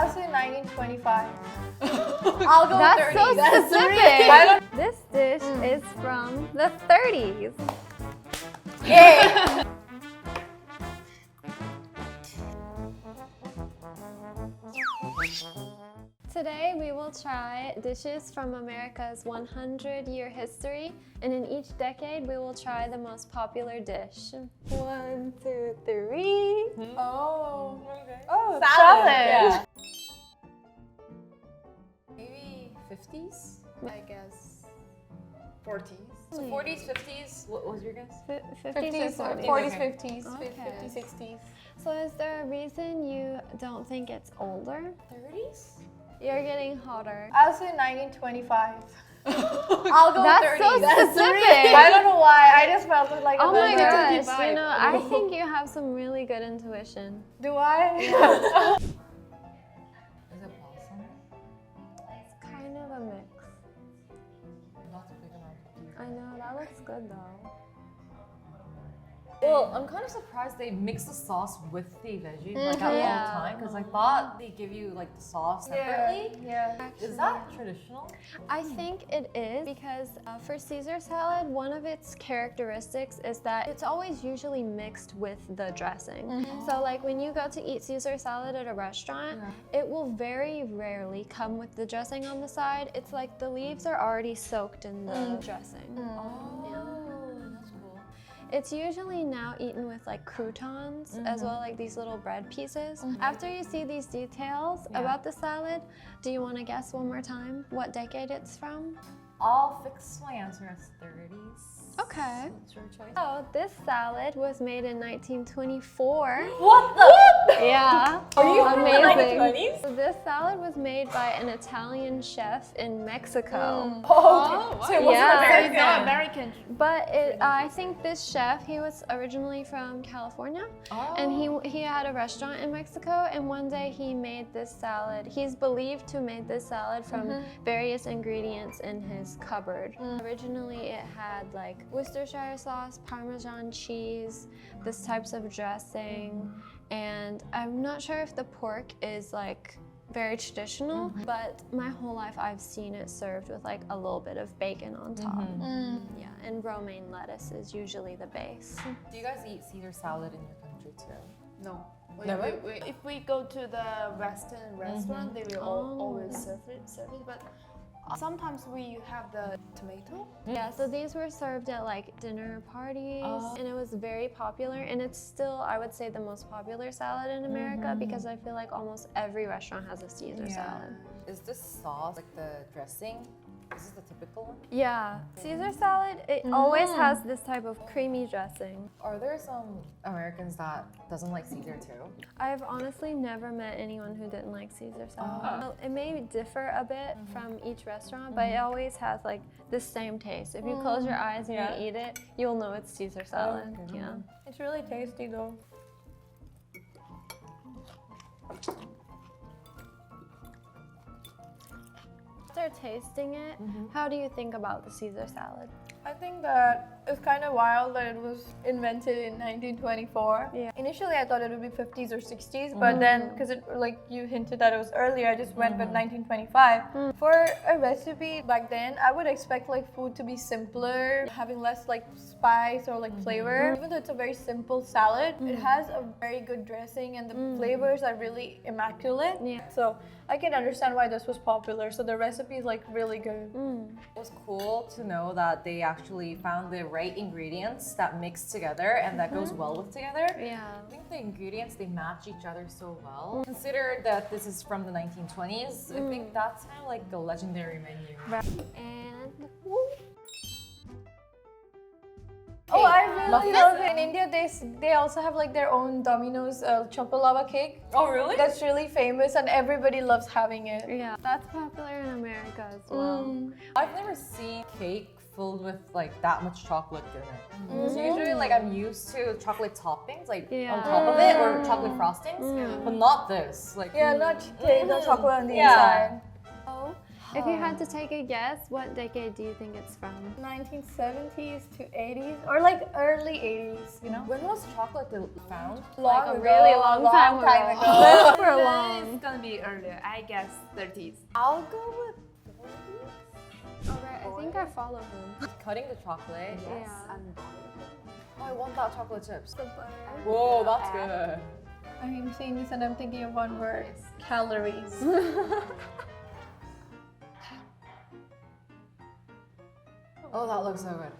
I'll say 1925. I'll go That's 30. so That's specific. I don't. This dish is from the 30s. Yay! Today we will try dishes from America's 100-year history, and in each decade we will try the most popular dish. 1, 2, 3. Oh. Okay. Oh, Salad. Yeah. Maybe 50s? I guess 40s. So 40s, 50s. What was your guess? 50s or 40s. 40s, Okay. 50s, Okay. 50s, 60s. So is there a reason you don't think it's older? 30s? You're getting hotter. I'll say 1925. I'll go That's 30. so specific. I don't know why. I just felt it like Oh a my number. gosh, 55. you know, I think you have some really good intuition. Do I? Is it balsam? It's kind of a mix. Not a big amount. I know, that looks good though. Well, I'm kind of surprised they mix the sauce with the veggies like at Yeah. all time because I thought they give you like the sauce separately. Yeah. Is that traditional? I think it is because for Caesar salad, one of its characteristics is that it's always usually mixed with the dressing. So like when you go to eat Caesar salad at a restaurant, it will very rarely come with the dressing on the side. It's like the leaves are already soaked in the dressing. Oh, Yeah. that's cool. It's usually now eaten with like croutons as well, like these little bread pieces. After you see these details about the salad, do you want to guess one more time what decade it's from? I'll fix my answer as 30s. Okay. What's your choice? So this salad was made in 1924. What the? Yeah. Are you from the amazing? 1920s? So this salad was made by an Italian chef in Mexico. Oh, okay. So it wasn't Yeah. American. It's not American. But I think this chef, he was originally from California, and he had a restaurant in Mexico, and one day he made this salad. He's believed to have made this salad from various ingredients in his cupboard. Originally it had like Worcestershire sauce, Parmesan cheese, this types of dressing, and I'm not sure if the pork is like very traditional, but my whole life I've seen it served with like a little bit of bacon on top. Yeah, and romaine lettuce is usually the base. Do you guys eat Caesar salad in your country too? No. Never? If we go to the Western restaurant, they will always serve it. But sometimes we have the tomato. Yeah, so these were served at like dinner parties, and it was very popular, and it's still, I would say, the most popular salad in America because I feel like almost every restaurant has a Caesar salad. Is this sauce, like the dressing, is this the typical one? Yeah, Caesar salad, it always has this type of creamy dressing. Are there some Americans that doesn't like Caesar too? I've honestly never met anyone who didn't like Caesar salad. Well, it may differ a bit from each restaurant, but it always has like the same taste. If you close your eyes and you eat it, you'll know it's Caesar salad. Yeah. It's really tasty though. After tasting it, how do you think about the Caesar salad? I think that it's kind of wild that it was invented in 1924. Yeah. Initially, I thought it would be 50s or 60s, but then, because it, like you hinted that it was earlier, I just went with 1925. For a recipe back then, I would expect like food to be simpler, having less like spice or like flavor. Even though it's a very simple salad, it has a very good dressing and the flavors are really immaculate. Yeah. So I can understand why this was popular. So the recipe is like really good. It was cool to know that they actually found the right ingredients that mix together and that goes well with together. Yeah. I think the ingredients, they match each other so well. Consider that this is from the 1920s. I think that's kind of like the legendary menu. And Oh, I really love it. In India, they also have like their own Domino's Choco lava cake. Oh, really? That's really famous and everybody loves having it. yeah, that's popular in America as well. I've never seen cake filled with like that much chocolate in it. So usually like I'm used to chocolate toppings like on top of it or chocolate frostings, but not this. Like Yeah, not cake, no chocolate on the Yeah. inside. So, If you had to take a guess, what decade do you think it's from? 1970s to 80s or like early 80s, you know? When was chocolate found? Long Like a ago, really long time ago. Super Then long. it's gonna be earlier. I guess 30s. I'll go with 40s. Alright, I think I follow him. Cutting the chocolate. Yeah. Oh, I want that chocolate chips. The butter. Whoa, that's good. I'm seeing this and I'm thinking of one word. Calories. Oh, that looks so good.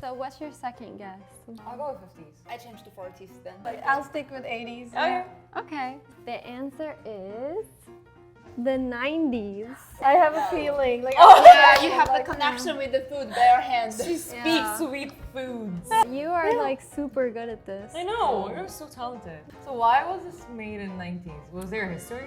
So what's your second guess? I'll go with 50s. I changed to 40s then. I'll stick with 80s. Okay. Okay. The answer is the 90s. I have a feeling. Like, Yeah, you have the connection with the food bare hand. She speaks sweet foods. You are like super good at this. I know, you're so talented. So why was this made in the 90s? Was there a history?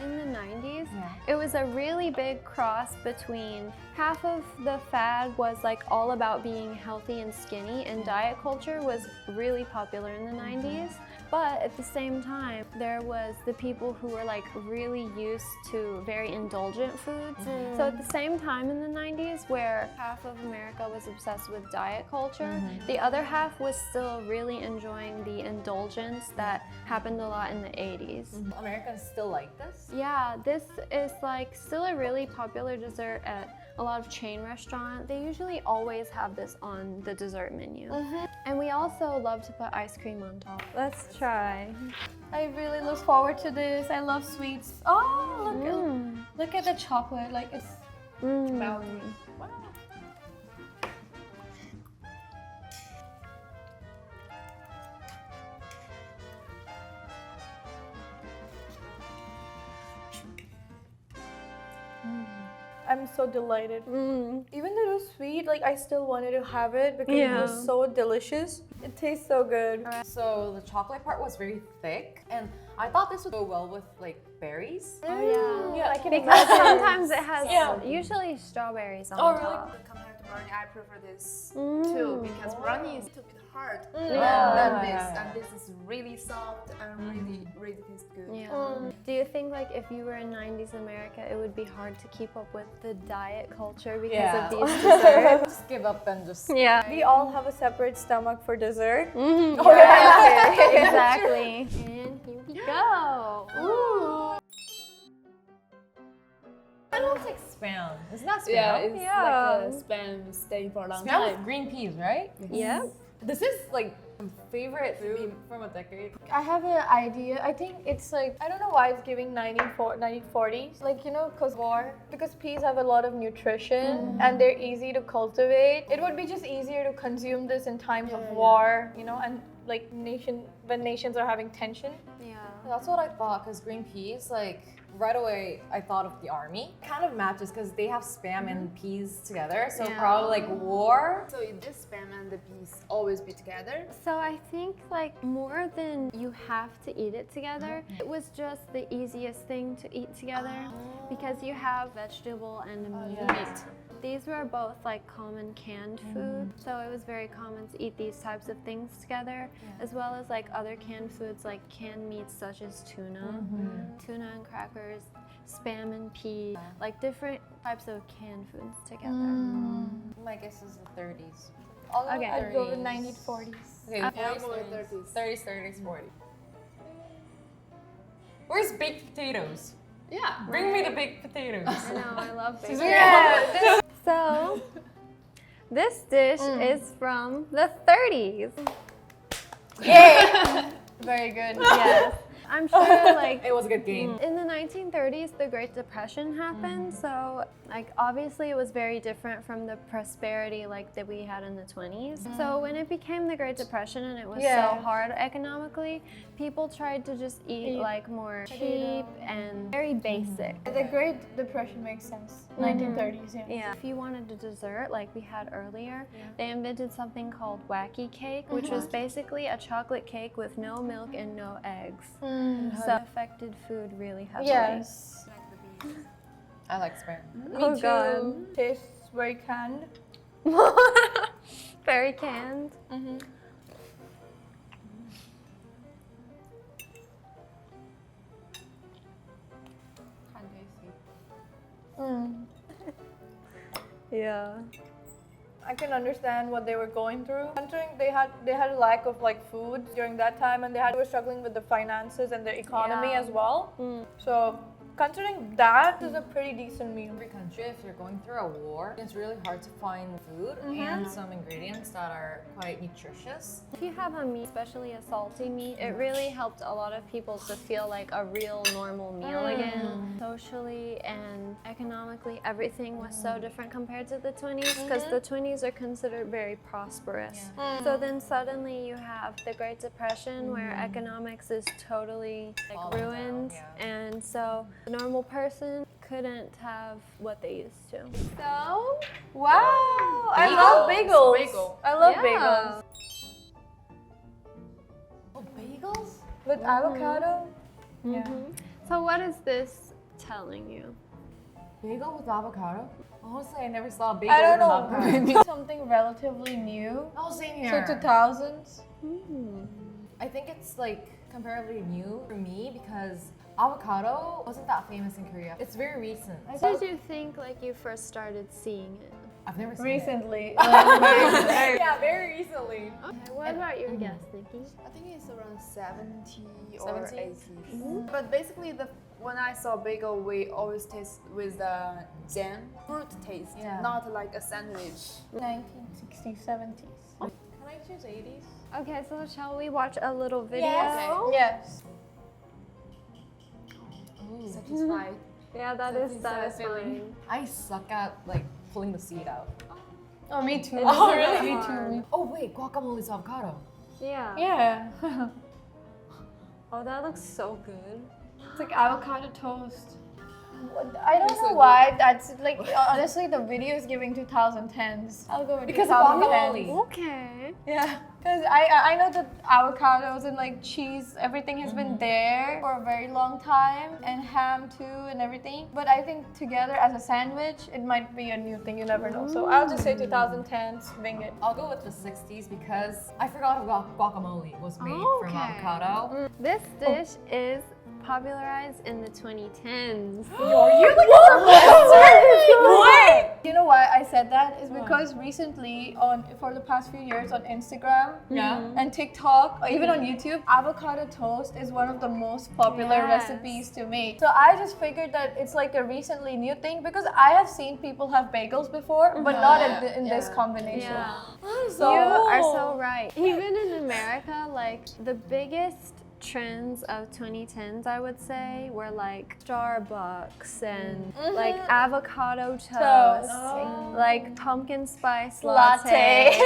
In the 90s, Yeah. it was a really big cross between half of the fad was like all about being healthy and skinny, and diet culture was really popular in the 90s. But at the same time, there was the people who were like really used to very indulgent foods. So at the same time in the 90s, where half of America was obsessed with diet culture, the other half was still really enjoying the indulgence that happened a lot in the 80s. Americans still like this? Yeah, this is like still a really popular dessert at a lot of chain restaurants. They usually always have this on the dessert menu. And we also love to put ice cream on top. Let's try. I really look forward to this. I love sweets. Oh, look at the chocolate. Like it's melting. Wow. I'm so delighted. Even though it was sweet, like I still wanted to have it because it was so delicious. It tastes so good. So the chocolate part was very thick, and I thought this would go well with like berries. Oh yeah. I can Because imagine. sometimes it has usually strawberries on top. Compared to brownie, I prefer this too because brownie is too hard than this, and this is really soft and really tastes good. Yeah. Do you think like if you were in 90s America, it would be hard to keep up with the diet culture because of these desserts? Just give up and just. Yeah. We all have a separate stomach for dessert. Exactly. And here we go. Ooh. It looks like spam. Isn't that spam? Yeah, it's like a spam staying for a long Spam time. with green peas, right? Yep. This is like my favorite food from a decade. I have an idea. I think it's like, I don't know why it's giving 1940s. Like, you know, because peas have a lot of nutrition and they're easy to cultivate. It would be just easier to consume this in times of war, you know, and like when nations are having tension. Yeah. That's what I thought, because green peas, like, right away I thought of the army. Kind of matches because they have spam and peas together, so probably like war. So this spam and the peas always be together. So I think like more than you have to eat it together, it was just the easiest thing to eat together because you have vegetable and meat. These were both like common canned food, so it was very common to eat these types of things together, as well as like other canned foods like canned meats such as tuna, tuna and crackers, spam and pea, like different types of canned foods together. My guess is the 30s. I'll go Okay. with I'd go with 30s. 1940s. Okay, I'll 40s, go with 30s. 30s. 30s, 40s. Where's baked potatoes? Yeah. Bring me the baked potatoes. I know, I love baked Yeah. So, this dish is from the 30s. Yay! Very good. Yes. I'm sure like It was a good game. in the 1930s, the Great Depression happened, so like obviously it was very different from the prosperity like that we had in the 20s. So when it became the Great Depression and it was so hard economically, people tried to just eat like more cheap and very basic. The Great Depression makes sense. 1930s, yeah. Yeah. If you wanted a dessert like we had earlier, they invented something called wacky cake, which was basically a chocolate cake with no milk and no eggs. So it affected food really heavily. Yes. I like spam. Oh god. Tastes very canned. Very canned. Yeah. I can understand what they were going through. Considering they had a lack of like food during that time, and they were struggling with the finances and the economy Yeah. as well. So considering that is a pretty decent meal. Every country, if you're going through a war, it's really hard to find food and some ingredients that are quite nutritious. If you have a meat, especially a salty meat, it really helped a lot of people to feel like a real normal meal again. Socially and economically, everything was so different compared to the 20s because the 20s are considered very prosperous. So then suddenly you have the Great Depression where economics is totally like Falling down, ruined, yeah. and so the normal person couldn't have what they used to. So, Wow! I love bagels. Bagel. I love Yeah. bagels. Oh, bagels? With avocado? Yeah. So what is this telling you? Bagel with avocado? Honestly, I never saw a bagel I don't with know. avocado. Maybe something relatively new. Oh, same So here. 2000s. I think it's like comparatively new for me because avocado wasn't that famous in Korea. It's very recent. When did you think like you first started seeing it? I've never seen Recently. it. Yeah, very recently. Okay, what about your guess, Nikki? I think it's around 70 or 70? 80. But basically, when I saw bagel, we always taste with the jam, fruit taste, Yeah. not like a sandwich. 1960s, 70s. Can I choose 80s? Okay, so shall we watch a little video? Yes. Yes. Satisfied. Yeah, that is satisfying. I suck at like pulling the seed out. Oh, me too. Oh, really? Me too. Oh wait, guacamole's avocado. Yeah. Yeah. Oh, that looks so good. It's like avocado toast. I don't know why that's like honestly the video is giving 2010s. I'll go with Because of 2010s. guacamole. Okay. Yeah, because I know that avocados and like cheese, everything has been there for a very long time, and ham too and everything. But I think together as a sandwich, it might be a new thing. You never know. So I'll just say 2010s. Bing it. I'll go with the 60s because I forgot guacamole was made from Okay. avocado. This dish is popularized in the 2010s. You're like What? You know why I said that is because recently for the past few years on Instagram and TikTok or even on YouTube, avocado toast is one of the most popular Yes. recipes to make. So I just figured that it's like a recently new thing because I have seen people have bagels before, but not in this combination. Yeah. So You are so right. Even in America, like the biggest trends of 2010s, I would say, were like Starbucks and like avocado toast, like pumpkin spice Latte.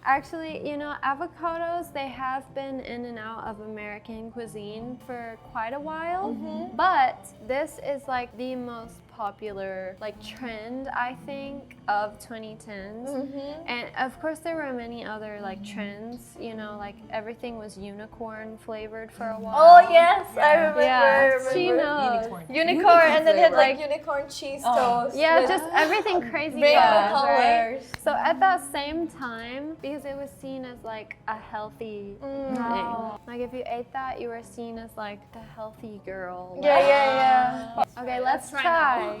Actually, you know, avocados, they have been in and out of American cuisine for quite a while, but this is like the most popular like trend, I think, of 2010s. And of course there were many other like trends, you know, like everything was unicorn flavored for a while. Oh yes, I remember. Yeah, she knows. Unicorn, and then it had like flavor. unicorn cheese toast. Yeah, with just everything crazy rainbow colors, right? colors. So at that same time, because it was seen as like a healthy thing. Like if you ate that, you were seen as like the healthy girl. Yeah. Okay, let's try try.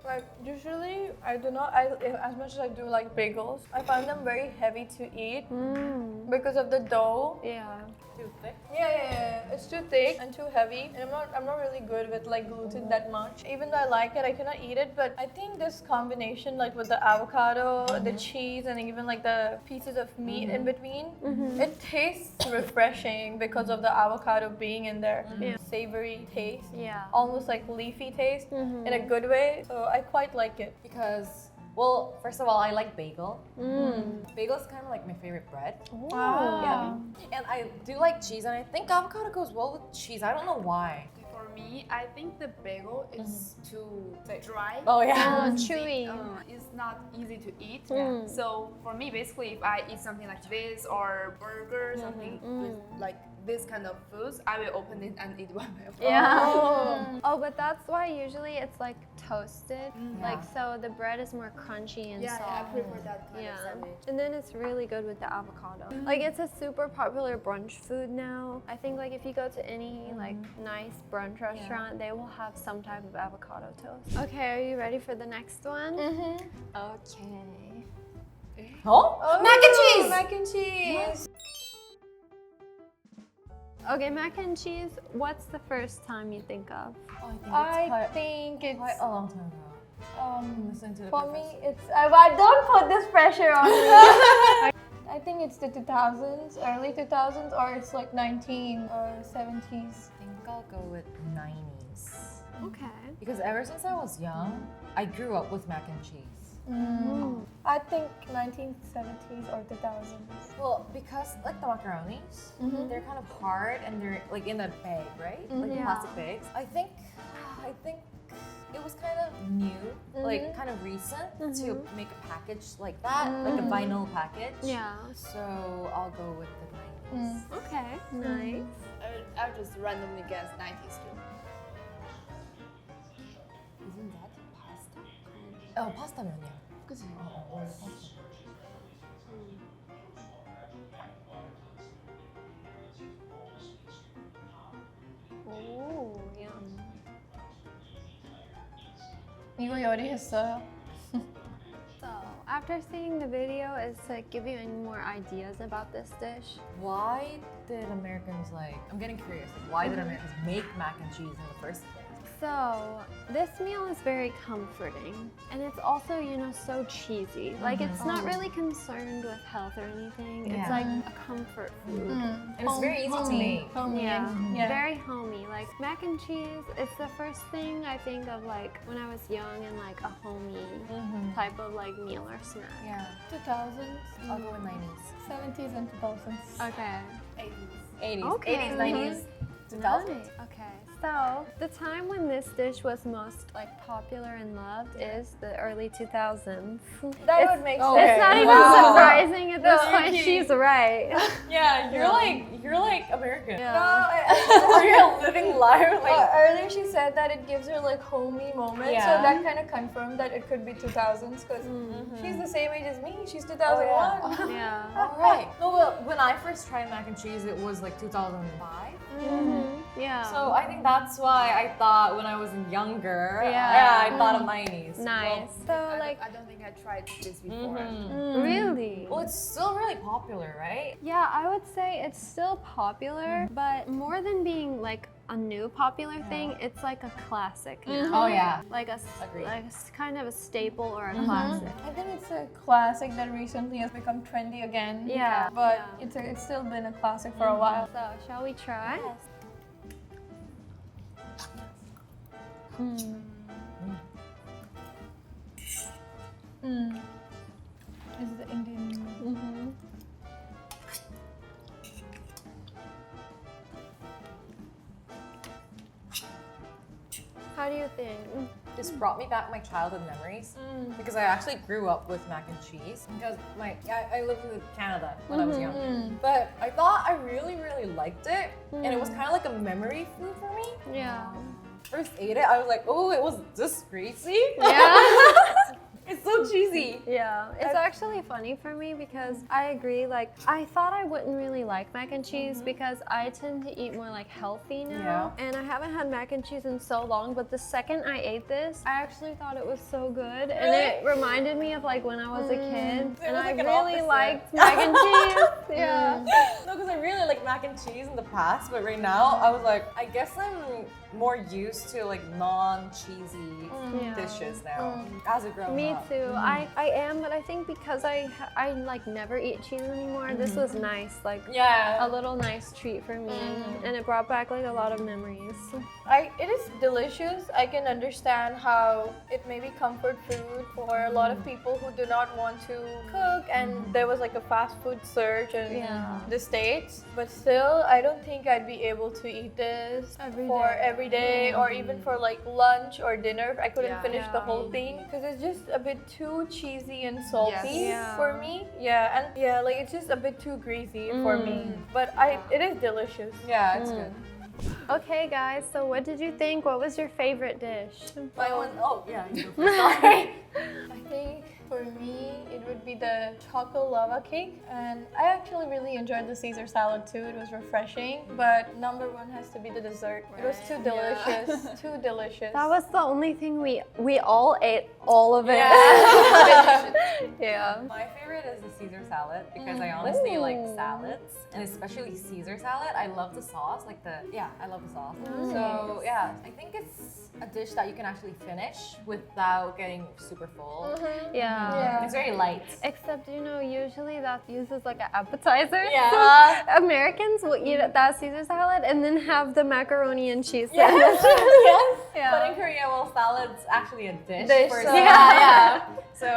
Like usually, I do not. As much as I do like bagels, I find them very heavy to eat because of the dough. Yeah. Too thick. Yeah. It's too thick and too heavy, and I'm not really good with like gluten that much. Even though I like it, I cannot eat it. But I think this combination, like with the avocado, the cheese, and even like the pieces of meat in between, it tastes refreshing because of the avocado being in there. Yeah. Savory taste, Yeah. almost like leafy taste in a good way. So I quite like it. Because, well, first of all, I like bagel. Bagel is kind of like my favorite bread. Wow. Yeah. And I do like cheese, and I think avocado goes well with cheese. I don't know why. For me, I think the bagel is too dry. Oh, yeah. Chewy. It's not easy to eat. Yeah. So for me, basically, if I eat something like this or burger, something with like this kind of foods, I will open it and eat one by one. Yeah. Oh, but that's why usually it's like toasted. Like, Yeah. so the bread is more crunchy and Yeah, I soft. prefer that kind of sandwich. And then it's really good with the avocado. Like, it's a super popular brunch food now. I think like if you go to any like nice brunch restaurant, they will have some type of avocado toast. Okay, are you ready for the next one? Okay. Oh? Mac and cheese! Mac and cheese. Okay, mac and cheese. What's the first time you think of? I think it's quite a long time ago. Listening to the for me. professor. It's don't put this pressure on me. I think it's the 2000s, early 2000s, or it's like 19 or 70s. I think I'll go with 90s. Okay. Because ever since I was young, I grew up with mac and cheese. I think 1970s or 2000s. Well, because like the macaronis, they're kind of hard and they're like in a bag, right? Like plastic bags. I think it was kind of new, like kind of recent to make a package like that, like a vinyl package. Yeah. So I'll go with the 90s. Okay. Nice. I'll just randomly guess 90s too. Isn't that pasta? Oh, pasta 면이야. 그치? Oh, yum. 이거 요리했어요. So, after seeing the video, is to give you any more ideas about this dish. Why did Americans I'm getting curious, why did Americans make mac and cheese in the first place? So, this meal is very comforting, and it's also, so cheesy. Like, it's not really concerned with health or anything. It's Yeah. like a comfort food. And it's very easy to make. Homey. Yeah, very homey. Like mac and cheese, it's the first thing I think of like when I was young and like a homey type of like meal or snack. Yeah. 2000s, I'll go with 90s. 70s and 2000s. Okay. 80s. Okay. 80s, 90s, 2000s. Nice. Okay. So the time when this dish was most like popular and loved is the early 2000s. That would make sense. It's not even surprising at this point. She's right. Yeah, you're like American. Yeah. Or you're living life like Earlier she said that it gives her like homey moments, so Yeah. that kind of confirmed that it could be 2000s because she's the same age as me. She's 2001. Yeah. Alright. No, well, when I first tried mac and cheese, it was like 2005. Yeah. So I think that's why I thought when I was younger, Yeah. I thought of 90s. Nice. So like, I don't think I tried this before. really? Well, it's still really popular, right? Yeah, I would say it's still popular, but more than being like a new popular thing, it's like a classic now. Oh yeah. Like Agreed. kind of a staple or a classic. I think it's a classic that recently has become trendy again. Yeah. But it's still been a classic for a while. So, shall we try? This is the Indian. How do you think? This brought me back my childhood memories because I actually grew up with mac and cheese because I lived in Canada when I was young. But I thought I really, really liked it and it was kind of like a memory food for me. Yeah. First ate it, I was like, oh, it was this greasy. Yeah. It's so cheesy. Yeah, it's actually funny for me because I agree. Like, I thought I wouldn't really like mac and cheese because I tend to eat more like healthy now. And I haven't had mac and cheese in so long, but the second I ate this, I actually thought it was so good. And it reminded me of like when I was a kid. And I like an really opposite. liked mac and cheese. Yeah. No, because I really like mac and cheese in the past, but right now I was like, I guess I'm more used to like non-cheesy dishes now as a grown Me up. too. I am, but I think because I like never eat cheese anymore, this was nice. Like Yeah. a little nice treat for me, and it brought back like a lot of memories. It is delicious. I can understand how it may be comfort food for a lot of people who do not want to cook, and there was like a fast food surge in the States. But still, I don't think I'd be able to eat this every day or even for like lunch or dinner. I couldn't finish the whole thing because it's just a bit bit too cheesy and salty Yes. for me. Yeah, and yeah, like it's just a bit too greasy for me. But it is delicious. Yeah, it's good. Okay, guys, so what did you think? What was your favorite dish? My one, oh yeah, you go first. Sorry. I think for me, it would be the Choco lava cake. And I actually really enjoyed the Caesar salad too. It was refreshing. But number one has to be the dessert. It was too delicious. Too delicious. That was the only thing we all ate all of it. Yeah. My favorite is the Caesar salad because I honestly like salads, and especially Caesar salad. I love the sauce, I love the sauce. So yeah, I think it's a dish that you can actually finish without getting super full. Yeah. It's very light. Except, you know, usually that's used as like an appetizer. Yeah. So Americans will eat that Caesar salad and then have the macaroni and cheese sandwich. Yes. Yeah. But in Korea, well, salad's actually a dish. So- Yeah. So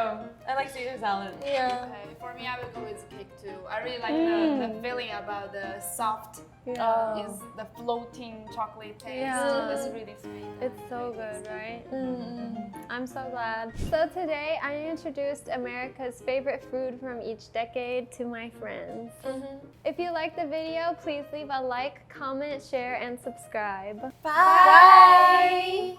I like Caesar salad. Yeah. Okay, for me, I would go with cake too. I really like the feeling about the soft, is the floating chocolate taste. Yeah. It's really sweet. It's so good, right? I'm so glad. So today I introduced America's favorite food from each decade to my friends. If you liked the video, please leave a like, comment, share, and subscribe. Bye.